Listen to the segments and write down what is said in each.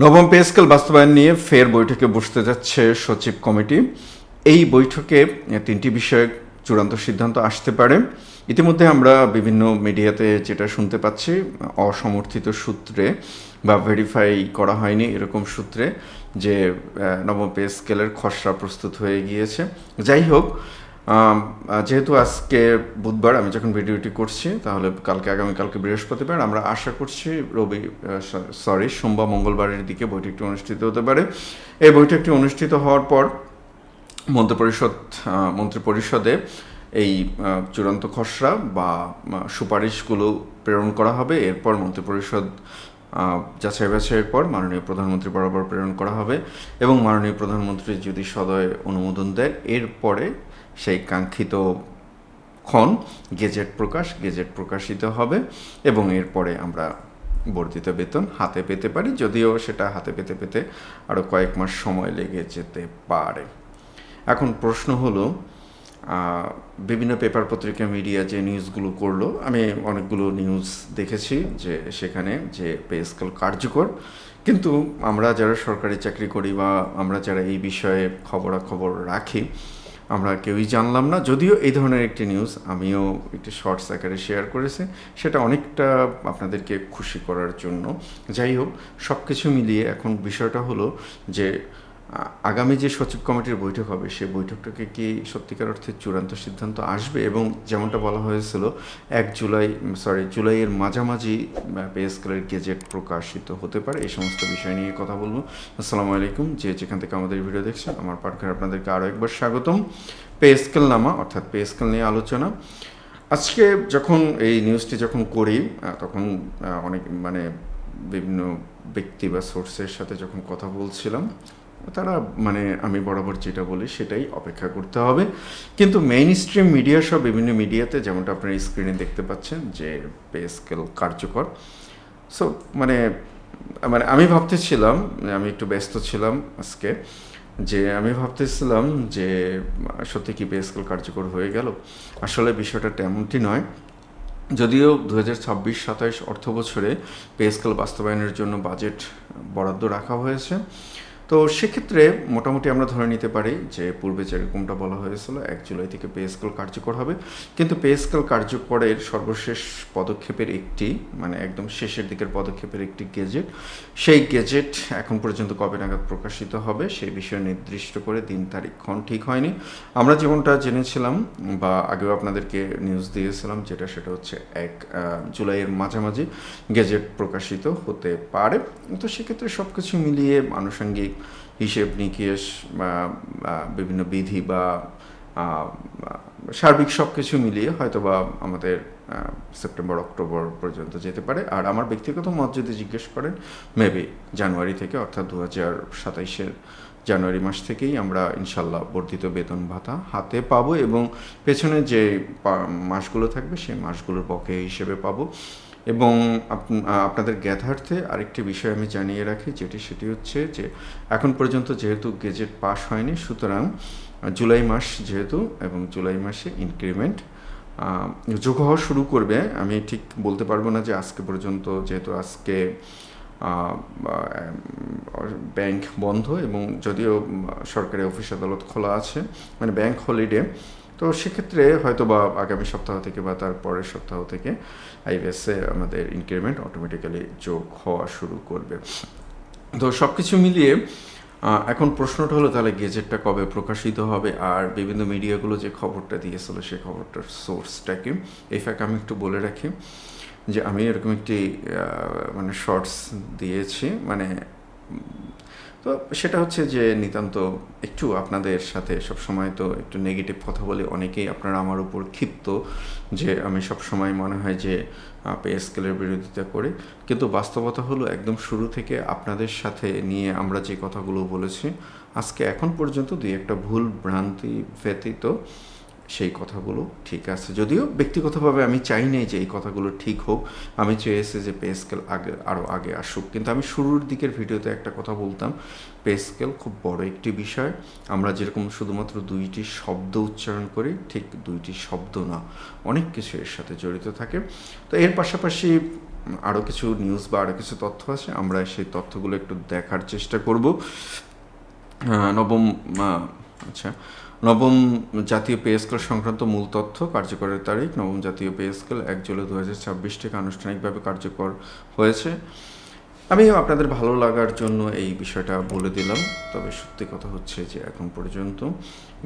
নবম pay scale বাস্তবায়ন নিয়ে ফের বৈঠকে বসতে যাচ্ছে সচিব কমিটি। এই বৈঠকে তিনটি বিষয়ে চূড়ান্ত সিদ্ধান্ত আসতে পারে। ইতিমধ্যে আমরা বিভিন্ন মিডিয়াতে যেটা শুনতে পাচ্ছি, অসমর্থিত সূত্রে বা ভেরিফাই করা হয়নি এরকম সূত্রে যে নবম পে স্কেলের খসড়া প্রস্তুত হয়ে গিয়েছে। যাই হোক, যেহেতু আজকে বুধবার আমি যখন ভিডিওটি করছি, তাহলে আগামীকালকে বৃহস্পতিবার, আমরা আশা করছি সোমবার মঙ্গলবারের দিকে বৈঠকটি অনুষ্ঠিত হতে পারে। এই বৈঠকটি অনুষ্ঠিত হওয়ার পর মন্ত্রিপরিষদে এই চূড়ান্ত খসড়া বা সুপারিশগুলো প্রেরণ করা হবে। এরপর মন্ত্রিপরিষদ যাচাই বাছাইয়ের পর মাননীয় প্রধানমন্ত্রী বরাবর প্রেরণ করা হবে এবং মাননীয় প্রধানমন্ত্রী যদি সদয় অনুমোদন দেয়, এরপরে সেই কাঙ্ক্ষিত গেজেট প্রকাশিত হবে এবং এরপরে আমরা বর্ধিত বেতন হাতে পেতে পারি, যদিও সেটা হাতে পেতে পেতে আরও কয়েক মাস সময় লেগে যেতে পারে। এখন প্রশ্ন হলো, বিভিন্ন পেপার পত্রিকা মিডিয়া যে নিউজগুলো করলো, আমি অনেকগুলো নিউজ দেখেছি যে সেখানে যে পে স্কেল কার্যকর, কিন্তু আমরা যারা সরকারি চাকরি করি বা আমরা যারা এই বিষয়ে খবরাখবর রাখি, আমরা কেউই জানলাম না। যদিও এই ধরনের একটি নিউজ আমিও একটি শর্টস আকারে শেয়ার করেছি, সেটা অনেকটা আপনাদেরকে খুশি করার জন্য। যাই হোক, সব কিছু মিলিয়ে এখন বিষয়টা হলো যে আগামী যে সচিব কমিটির বৈঠক হবে, সেই বৈঠকটাকে কি সত্যিকার অর্থে চূড়ান্ত সিদ্ধান্ত আসবে, এবং যেমনটা বলা হয়েছিল জুলাইয়ের মাঝামাঝি পে স্কেলের গেজেট প্রকাশিত হতে পারে। এই সমস্ত বিষয় নিয়ে কথা বলবো। আসসালামু আলাইকুম, যেখান থেকে আমাদের ভিডিও দেখছেন, আমার পাঠঘরে আপনাদেরকে আরও একবার স্বাগতম। পে স্কেল নামা অর্থাৎ পে স্কেল নিয়ে আলোচনা। আজকে যখন এই নিউজটি করি, তখন অনেক বিভিন্ন ব্যক্তি বা সোর্সের সাথে যখন কথা বলছিলাম, তারা আমি বরাবর যেটা বলি সেটাই অপেক্ষা করতে হবে। কিন্তু মেইন স্ট্রিম মিডিয়া সব বিভিন্ন মিডিয়াতে, যেমনটা আপনারা স্ক্রিনে দেখতে পাচ্ছেন, যে পে স্কেল কার্যকর। সো আমি ভাবতেছিলাম, আমি একটু ব্যস্ত ছিলাম আজকে, যে আমি ভাবতেছিলাম যে সত্যি কি পে স্কেল কার্যকর হয়ে গেল। আসলে বিষয়টা তেমনটি নয়। যদিও 2026-27 অর্থ বছরে পে স্কেল বাস্তবায়নের জন্য বাজেট বরাদ্দ রাখা হয়েছে, তো সেক্ষেত্রে মোটামুটি আমরা ধরে নিতে পারি যে পূর্বে যেরকমটা বলা হয়েছিল 1 জুলাই থেকে পে স্কেল কার্যকর হবে। কিন্তু পে স্কেল কার্যকরের সর্বশেষ পদক্ষেপের একটি, একদম শেষের দিকের পদক্ষেপের একটি গেজেট, সেই গেজেট এখন পর্যন্ত কবে নাগাদ প্রকাশিত হবে সেই বিষয়ে নির্দিষ্ট করে দিন তারিখক্ষণ ঠিক হয়নি। আমরা যেমনটা জেনেছিলাম বা আগেও আপনাদেরকে নিউজ দিয়েছিলাম, সেটা হচ্ছে 1 জুলাইয়ের মাঝামাঝি গেজেট প্রকাশিত হতে পারে। তো সেক্ষেত্রে সব কিছু মিলিয়ে আনুষঙ্গিক হিসেব নিকেশ বা বিভিন্ন বিধি বা সার্বিক সব কিছু মিলিয়ে হয়তো বা আমাদের সেপ্টেম্বর অক্টোবর পর্যন্ত যেতে পারে। আর আমার ব্যক্তিগত মত যদি জিজ্ঞেস করেন, মেবি জানুয়ারি থেকে, অর্থাৎ 2027-এর জানুয়ারি মাস থেকেই আমরা ইনশাল্লাহ বর্ধিত বেতন ভাতা হাতে পাবো এবং পেছনে যে মাসগুলো থাকবে সেই মাসগুলোর বকেয়া হিসেবে পাবো। এবং আপনাদের জ্ঞাতার্থে আরেকটি বিষয় আমি জানিয়ে রাখি, সেটি হচ্ছে যে এখন পর্যন্ত যেহেতু গেজেট পাস হয়নি, সুতরাং জুলাই মাস যেহেতু, এবং জুলাই মাসে ইনক্রিমেন্ট যোগ হওয়া শুরু করবে। আমি ঠিক বলতে পারবো না যে আজকে পর্যন্ত, যেহেতু আজকে ব্যাংক বন্ধ এবং যদিও সরকারি অফিস আদালত খোলা আছে, ব্যাংক হলিডে, তো সেক্ষেত্রে হয়তো বা আগামী সপ্তাহ থেকে বা তার পরের সপ্তাহ থেকে আইবিএসে আমাদের ইনক্রিমেন্ট অটোমেটিক্যালি যোগ হওয়া শুরু করবে। তো সব কিছু মিলিয়ে এখন প্রশ্নটা হলো, তাহলে গেজেটটা কবে প্রকাশিত হবে, আর বিভিন্ন মিডিয়াগুলো যে খবরটা দিয়েছিল সেই খবরটার সোর্সটা কি। এই ফ্যাক্ট আমি একটু বলে রাখি যে আমি এরকম একটি শর্টস দিয়েছি, তো সেটা হচ্ছে যে নিতান্ত একটু আপনাদের সাথে সবসময় তো একটু নেগেটিভ কথা বলি, অনেকেই আপনারা আমার উপর ক্ষিপ্ত যে আমি সবসময় মনে হয় যে পে স্কেলের বিরোধিতা করি, কিন্তু বাস্তবতা হলো একদম শুরু থেকে আপনাদের সাথে নিয়ে আমরা যে কথাগুলো বলেছি, আজকে এখন পর্যন্ত 2-1টা ভুল ভ্রান্তি ব্যতীত সেই কথাগুলো ঠিক আছে। যদিও ব্যক্তিগতভাবে আমি চাই নাই যে এই কথাগুলো ঠিক হোক, আমি চেয়েছি যে পে স্কেল আরও আগে আসুক। কিন্তু আমি শুরুর দিকের ভিডিওতে একটা কথা বলতাম, পে স্কেল খুব বড় একটি বিষয়। আমরা যেরকম শুধুমাত্র 2টি শব্দ উচ্চারণ করি, ঠিক 2টি শব্দ না, অনেক কিছু এর সাথে জড়িত থাকে। তো এর পাশাপাশি আরও কিছু নিউজ বা আরও কিছু তথ্য আছে, আমরা সেই তথ্যগুলো একটু দেখার চেষ্টা করব। নবম আচ্ছা, নবম জাতীয় পে স্কেল সংক্রান্ত মূল তথ্য। কার্যকরের তারিখ: নবম জাতীয় পে স্কেল 1 জুলাই 2026 থেকে আনুষ্ঠানিকভাবে কার্যকর হয়েছে। আমি আপনাদের ভালো লাগার জন্য এই বিষয়টা বলে দিলাম, তবে সত্যি কথা হচ্ছে যে এখন পর্যন্ত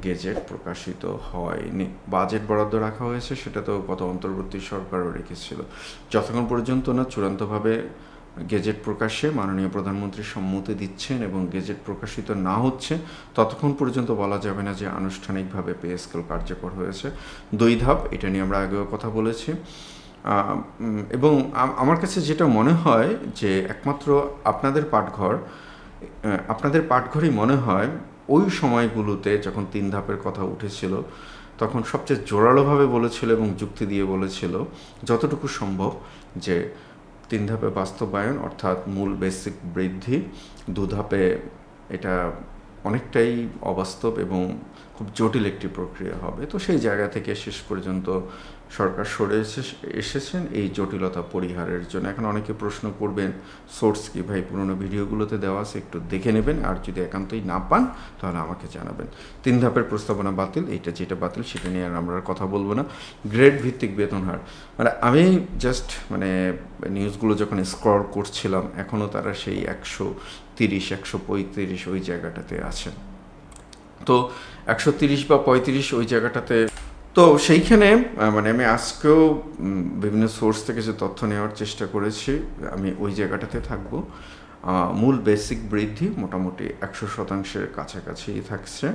গেজেট প্রকাশিত হয়নি। বাজেট বরাদ্দ রাখা হয়েছে, সেটা তো গত অন্তর্বর্তী সরকারও রেখেছিল। যতক্ষণ পর্যন্ত না চূড়ান্তভাবে গেজেট প্রকাশে মাননীয় প্রধানমন্ত্রী সম্মতি দিচ্ছেন এবং গেজেট প্রকাশিত না হচ্ছে, ততক্ষণ পর্যন্ত বলা যাবে না যে আনুষ্ঠানিকভাবে পে স্কেল কার্যকর হয়েছে। 2 ধাপ, এটা নিয়ে আমরা আগেও কথা বলেছি। এবং আমার কাছে যেটা মনে হয় যে একমাত্র আপনাদের পাঠঘরই মনে হয় ওই সময়গুলোতে যখন 3 ধাপের কথা উঠেছিল, তখন সবচেয়ে জোরালোভাবে বলেছিল এবং যুক্তি দিয়ে বলেছিল যতটুকু সম্ভব যে 3 ধাপে বাস্তবায়ন, অর্থাৎ মূল বেসিক বৃদ্ধি। 2 ধাপে এটা অনেকটাই অবাস্তব এবং খুব জটিল একটি প্রক্রিয়া হবে। তো সেই জায়গা থেকে শেষ পর্যন্ত সরকার সরে এসেছেন এই জটিলতা পরিহারের জন্য। এখন অনেকে প্রশ্ন করবেন সোর্স কি ভাই, পুরোনো ভিডিওগুলোতে দেওয়া আছে, একটু দেখে নেবেন, আর যদি একান্তই না পান তাহলে আমাকে জানাবেন। 3 ধাপের প্রস্তাবনা বাতিল, এইটা যেটা বাতিল সেটা নিয়ে আর আমরা কথা বলবো না। গ্রেড ভিত্তিক বেতন হার, আমি জাস্ট নিউজগুলো যখন স্ক্রল করছিলাম, এখনও তারা সেই 130, 135 ওই জায়গাটাতে আছে। তো 130 বা 35 ওই জায়গাটাতে, তো সেইখানে আমি আজকেও বিভিন্ন সোর্স থেকে যে তথ্য নেওয়ার চেষ্টা করেছি, আমি ওই জায়গাটাতে থাকবো। মূল বেসিক বৃদ্ধি মোটামুটি 100%-এর কাছাকাছি থাকছে,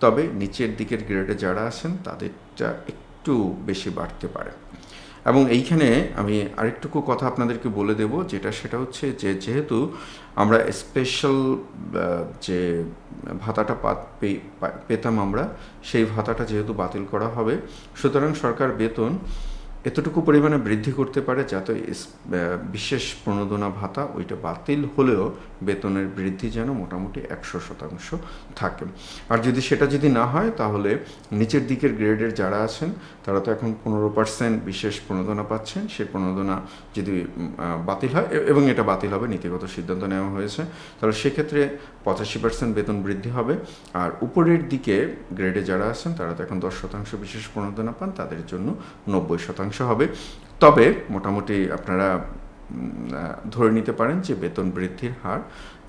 তবে নিচের দিকের গ্রেডে যারা আছেন তাদেরটা একটু বেশি বাড়তে পারে। এবং এইখানে আমি আরেকটুকু কথা আপনাদেরকে বলে দেব, সেটা হচ্ছে যে যেহেতু আমরা স্পেশাল যে ভাতাটা পেতাম আমরা, সেই ভাতাটা যেহেতু বাতিল করা হবে, সুতরাং সরকার বেতন এতটুকু পরিমাণে বৃদ্ধি করতে পারে যাতে বিশেষ প্রণোদনা ভাতা ওইটা বাতিল হলেও বেতনের বৃদ্ধি যেন মোটামুটি 100% থাকে। আর সেটা যদি না হয়, তাহলে নিচের দিকের গ্রেডের যারা আছেন তারা তো এখন 15% বিশেষ প্রণোদনা পাচ্ছেন, সেই প্রণোদনা যদি বাতিল হয়, এবং এটা বাতিল হবে, নীতিগত সিদ্ধান্ত নেওয়া হয়েছে, তাহলে সেক্ষেত্রে 85% বেতন বৃদ্ধি হবে। আর উপরের দিকে গ্রেডে যারা আছেন তারা তো এখন 10% বিশেষ প্রণোদনা পান, তাদের জন্য 90% হবে। তবে মোটামুটি আপনারা ধরে নিতে পারেন যে বেতন বৃদ্ধির হার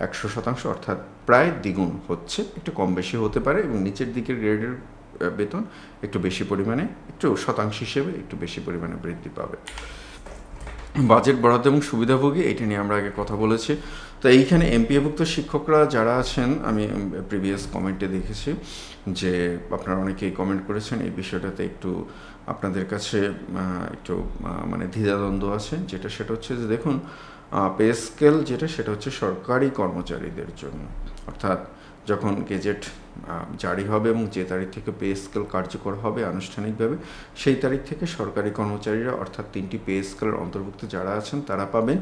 100%, অর্থাৎ প্রায় দ্বিগুণ হচ্ছে, একটু কম বেশি হতে পারে, এবং নিচের দিকের গ্রেডের বেতন একটু বেশি পরিমাণে, একটু শতাংশ হিসেবে একটু বেশি পরিমাণে বৃদ্ধি পাবে। বাজেট বরাদ্দ এবং সুবিধাভোগী, এটা নিয়ে আমরা আগে কথা বলেছি। তো এইখানে এমপিএভুক্ত শিক্ষকরা যারা আছেন, আমি প্রিভিয়াস কমেন্টে দেখেছি যে আপনারা অনেকেই কমেন্ট করেছেন এই বিষয়টাতে একটু আপনাদের কাছে একটু দ্বিধাদ্বন্দ্ব আছে, সেটা হচ্ছে যে দেখুন, পে স্কেল সেটা হচ্ছে সরকারি কর্মচারীদের জন্য, অর্থাৎ যখন গেজেট জারি হবে এবং যে তারিখ থেকে পে স্কেল কার্যকর হবে আনুষ্ঠানিকভাবে, সেই তারিখ থেকে সরকারি কর্মচারীরা, অর্থাৎ 3টি পে স্কেলের অন্তর্ভুক্ত যারা আছেন তারা পাবেন।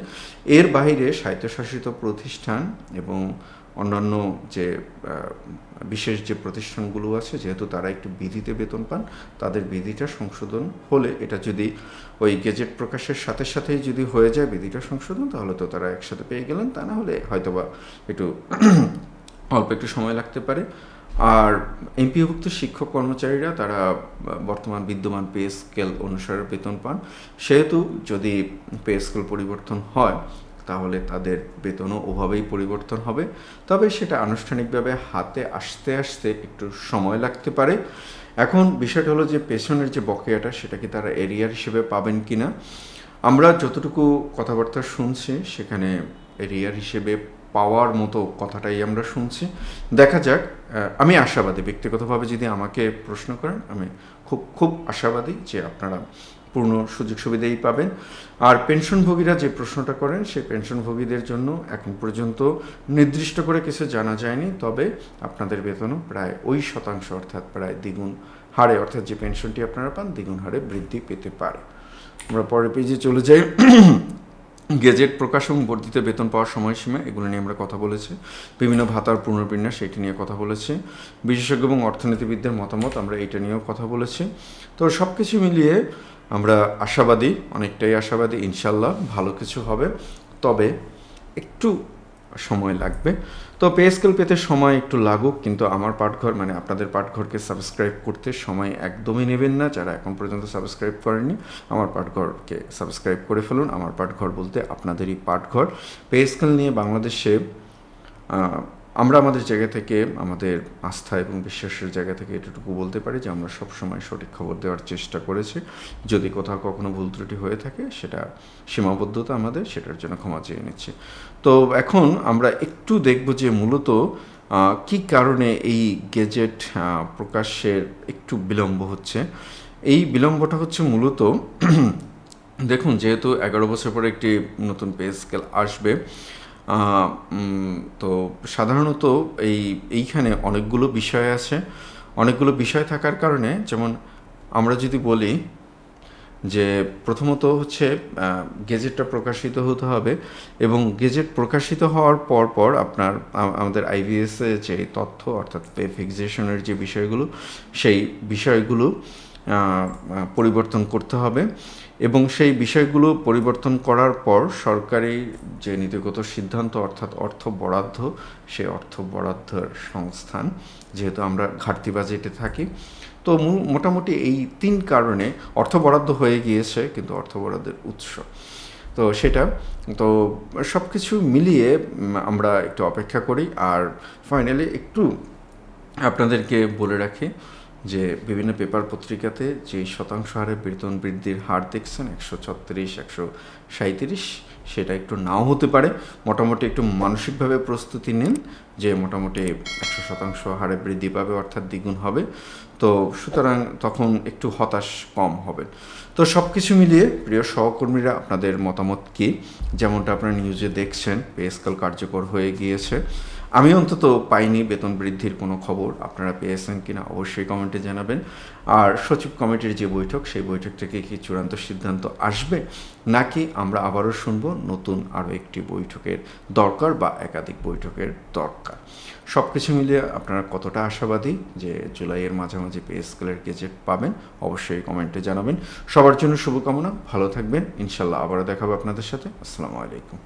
এর বাইরে স্বায়ত্তশাসিত প্রতিষ্ঠান এবং অন্যান্য যে বিশেষ যে প্রতিষ্ঠানগুলো আছে, যেহেতু তারা একটু বিধিতে বেতন পান, তাদের বিধিটা সংশোধন হলে, এটা যদি ওই গেজেট প্রকাশের সাথে সাথেই যদি হয়ে যায় বিধিটা সংশোধন, তাহলে তো তারা একসাথে পেয়ে গেলেন, তা না হলে হয়তোবা একটু অল্প একটু সময় লাগতে পারে। আর এমপিওভুক্ত শিক্ষক কর্মচারীরা তারা বর্তমান বিদ্যমান পে স্কেল অনুসারে বেতন পান, সেহেতু যদি পে স্কেল পরিবর্তন হয় তাহলে তাদের বেতনও ওভাবেই পরিবর্তন হবে, তবে সেটা আনুষ্ঠানিকভাবে হাতে আসতে আসতে একটু সময় লাগতে পারে। এখন বিষয়টা হলো যে পেছনের যে বকেয়াটা, সেটা কি তারা এরিয়ার হিসেবে পাবেন কি না। আমরা যতটুকু কথাবার্তা শুনছি সেখানে এরিয়ার হিসেবে পাওয়ার মতো কথাটাই আমরা শুনছি, দেখা যাক। আমি আশাবাদী, ব্যক্তিগতভাবে যদি আমাকে প্রশ্ন করেন, আমি খুব আশাবাদী যে আপনারা পূর্ণ সুযোগ সুবিধাই পাবেন। আর পেনশনভোগীরা যে প্রশ্নটা করেন, সেই পেনশনভোগীদের জন্য এখন পর্যন্ত নির্দিষ্ট করে কিছু জানা যায়নি, তবে আপনাদের বেতনও প্রায় ওই শতাংশ, অর্থাৎ প্রায় দ্বিগুণ হারে, অর্থাৎ যে পেনশনটি আপনারা পান দ্বিগুণ হারে বৃদ্ধি পেতে পারে। আমরা পরের পেজে চলে যাই। গেজেট প্রকাশ এবং বর্ধিত বেতন পাওয়ার সময়সীমা, এগুলো নিয়ে আমরা কথা বলেছি। বিভিন্ন ভাতার পুনর্বিন্যাস, এটি নিয়ে কথা বলেছি। বিশেষজ্ঞ এবং অর্থনীতিবিদদের মতামত, আমরা এটা নিয়েও কথা বলেছি। তো সব কিছু মিলিয়ে আমরা আশাবাদী, অনেকটাই আশাবাদী, ইনশাল্লাহ ভালো কিছু হবে, তবে একটু সময় লাগবে। তো পে স্কেল পেতে সময় একটু লাগুক, কিন্তু আমার পাঠঘর মানে আপনাদের পাঠঘরকে সাবস্ক্রাইব করতে সময় একদমই নেবেন না। যারা এখন পর্যন্ত সাবস্ক্রাইব করেননি, আমার পাঠঘরকে সাবস্ক্রাইব করে ফেলুন। আমার পাঠঘর বলতে আপনাদেরই পাঠঘর। পে স্কেল নিয়ে বাংলাদেশে আমরা আমাদের জায়গা থেকে, আমাদের আস্থা এবং বিশ্বাসের জায়গা থেকে এটুকু বলতে পারি যে আমরা সবসময় সঠিক খবর দেওয়ার চেষ্টা করেছি। যদি কোথাও কখনো ভুল ত্রুটি হয়ে থাকে, সেটা সীমাবদ্ধতা আমাদের, সেটার জন্য ক্ষমা চেয়ে নিচ্ছি। তো এখন আমরা একটু দেখব যে মূলত কী কারণে এই গেজেট প্রকাশের একটু বিলম্ব হচ্ছে। এই বিলম্বটা হচ্ছে মূলত দেখুন, যেহেতু 11 বছর পরে একটি নতুন পে স্কেল আসবে, তো সাধারণত এইখানে অনেকগুলো বিষয় আছে। অনেকগুলো বিষয় থাকার কারণে, যেমন আমরা যদি বলি যে প্রথমত হচ্ছে গেজেটটা প্রকাশিত হতে হবে, এবং গেজেট প্রকাশিত হওয়ার পর আপনার আমাদের আইভিএসে যে তথ্য, অর্থাৎ পে ফিক্সেশনের যে বিষয়গুলো, সেই বিষয়গুলো পরিবর্তন করতে হবে, এবং সেই বিষয়গুলো পরিবর্তন করার পর সরকারি যে নীতিগত সিদ্ধান্ত, অর্থাৎ অর্থ বরাদ্দ, সেই অর্থ বরাদ্দের সংস্থান, যেহেতু আমরা ঘাটতি বাজেটে থাকি, তো মোটামুটি এই 3 কারণে অর্থ বরাদ্দ হয়ে গিয়েছে, কিন্তু অর্থ বরাদ্দের উৎস তো সেটা, তো সব কিছু মিলিয়ে আমরা একটু অপেক্ষা করি। আর ফাইনালি একটু আপনাদেরকে বলে রাখি যে বিভিন্ন পেপার পত্রিকাতে যে শতাংশ হারে বেতন বৃদ্ধির হার দেখছেন 136, 137, সেটা একটু নাও হতে পারে। মোটামুটি একটু মানসিকভাবে প্রস্তুতি নিন যে মোটামুটি 100% হারে বৃদ্ধি পাবে, অর্থাৎ দ্বিগুণ হবে। তো সুতরাং তখন একটু হতাশ কম হবে। তো সব কিছু মিলিয়ে প্রিয় সহকর্মীরা, আপনাদের মতামত কি? যেমনটা আপনারা নিউজে দেখছেন, পে স্কেল কার্যকর হয়ে গিয়েছে। আমি অন্তত পাইনি বেতন বৃদ্ধির কোনো খবর। আপনারা পেয়েছেন কিনা অবশ্যই কমেন্টে জানাবেন। আর সচিব কমিটির যে বৈঠক, সেই বৈঠক থেকে কি চূড়ান্ত সিদ্ধান্ত আসবে, নাকি আমরা আবারও শুনব নতুন আরও একটি বৈঠকের দরকার বা একাধিক বৈঠকের দরকার? সব কিছু মিলিয়ে আপনারা কতটা আশাবাদী যে জুলাইয়ের মাঝামাঝি পে স্কেলের গেজেট পাবেন, অবশ্যই কমেন্টে জানাবেন। সবার জন্য শুভকামনা, ভালো থাকবেন। ইনশাল্লাহ আবারও দেখা হবে আপনাদের সাথে। আসসালামু আলাইকুম।